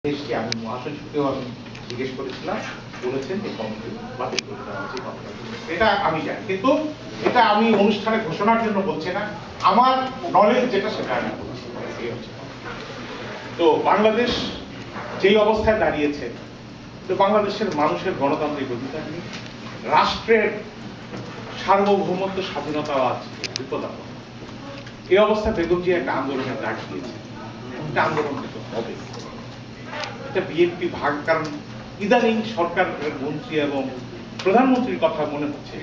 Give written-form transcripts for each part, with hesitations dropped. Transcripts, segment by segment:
দেশকে আমি মহাসচিবকেও আমি জিজ্ঞেস করেছিলাম, বলেছেন যে কমিটি বাতিল করে দেওয়া উচিত। এটা আমি জানি, কিন্তু এটা আমি অনুষ্ঠানে ঘোষণার জন্য বলছি না, আমার নলেজ যেটা সেটা আমি বলছি। তো বাংলাদেশ যেই অবস্থায় দাঁড়িয়েছে, তো বাংলাদেশের মানুষের গণতান্ত্রিক অধিকার নেই, রাষ্ট্রের সার্বভৌমত্ব স্বাধীনতা আছে বিপদাপন্ন। এই অবস্থায় বেগম জিয়া একটা আন্দোলনের ডাক দিয়েছে, একটা আন্দোলন কিন্তু হবে। এটা বিএনপি ভাগ, কারণ ইদানিং সরকারের মন্ত্রী এবং প্রধানমন্ত্রীর কথা মনে হচ্ছে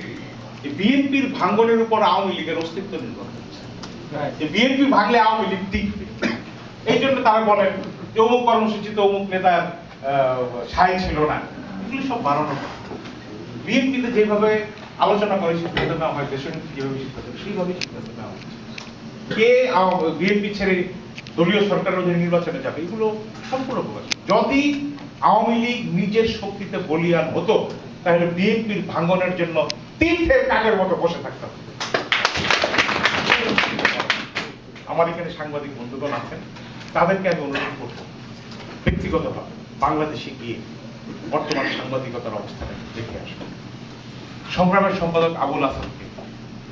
যে বিএনপির ভাঙ্গনের উপর আওয়ামী লীগের অস্তিত্ব নির্ভর করছে, যে বিএনপি ভাঙলে আওয়ামী লীগ টিকবে। এই জন্য তারা বলেন যে অমুক কর্মসূচিতে অমুক নেতার সায় ছিল না, এগুলি সব বানানো। বিএনপিতে যেভাবে আলোচনা করে সিদ্ধান্ত নেওয়া হয়, দেশনীতি যেভাবে সিদ্ধান্ত সেইভাবেই সিদ্ধান্ত নেওয়া হচ্ছে। কে বিএনপি ছেড়ে দলীয় সরকারের অধীনে নির্বাচনে যাবে, এগুলো সম্পূর্ণ প্রকাশ। যদি আওয়ামী লীগ নিজের শক্তিতে বলিয়ান হতো, তাহলে বিএনপির ভাঙনের জন্য তীর্থের কাকের মতো বসে থাকতে হবে। আমার এখানে সাংবাদিক বন্ধুগণ আছেন, তাদেরকে আমি অনুরোধ করব ব্যক্তিগতভাবে বাংলাদেশে গিয়ে বর্তমান সাংবাদিকতার অবস্থাটা দেখে আসবো। সংগ্রামের সম্পাদক আবুল হাসানকে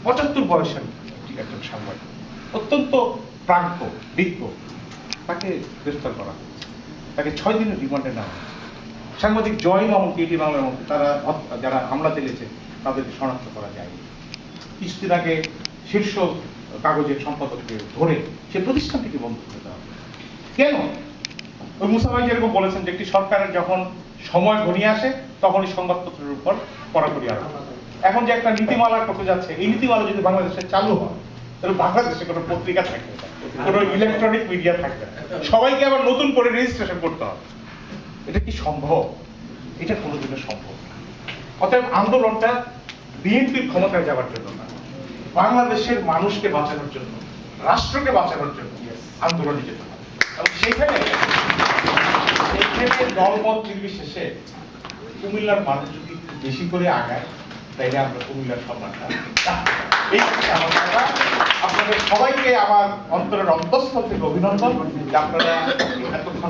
75 বয়সের একজন সাংবাদিক, অত্যন্ত প্রাজ্ঞ বিজ্ঞ, তাকে গ্রেফতার করা হয়েছে, তাকে 6 দিনের রিমান্ডে নেওয়া হয়েছে। সাংবাদিক জয় মামুন, এটি বাংলার মধ্যে তারা যারা হামলা চালিয়েছে তাদেরকে শনাক্ত করা যায়নি। কিছুদিন আগে শীর্ষ কাগজের সম্পাদককে ধরে সে প্রতিষ্ঠান থেকে বন্ধ করে দেওয়া হবে। কেন? ওই মুসা ভাই যেরকম বলেছেন যে একটি সরকারের যখন সময় ঘনিয়ে আসে তখনই সংবাদপত্রের উপর কড়াকড়ি আরোপ। এখন যে একটা নীতিমালা করতে যাচ্ছে, এই নীতিমালা যদি বাংলাদেশে চালু হয়, তাহলে বাংলাদেশে কোনো পত্রিকা থাকবে না, কোনো ইলেকট্রনিক মিডিয়া থাকবে না, সবাইকে আবার নতুন করে রেজিস্ট্রেশন করতে হবে। এটা কি সম্ভব? এটা কোনোদিনও সম্ভব না। অতএব আন্দোলনটা বিএনপির ক্ষমতায় যাওয়ার জন্য না, বাংলাদেশের মানুষকে বাঁচানোর জন্য, রাষ্ট্রকে বাঁচানোর জন্য আন্দোলনে যেতে হবে। এবং সেখানে দলমত নির্বিশেষে কুমিল্লার মানুষ যদি একটু বেশি করে আগায়, তাইলে আমরা কুমিল্লার সম্মানটা। এই আমার কথা। আপনাদের সবাইকে আমার অন্তরের অন্তঃস্থল থেকে অভিনন্দন, যে আপনারা এতক্ষণ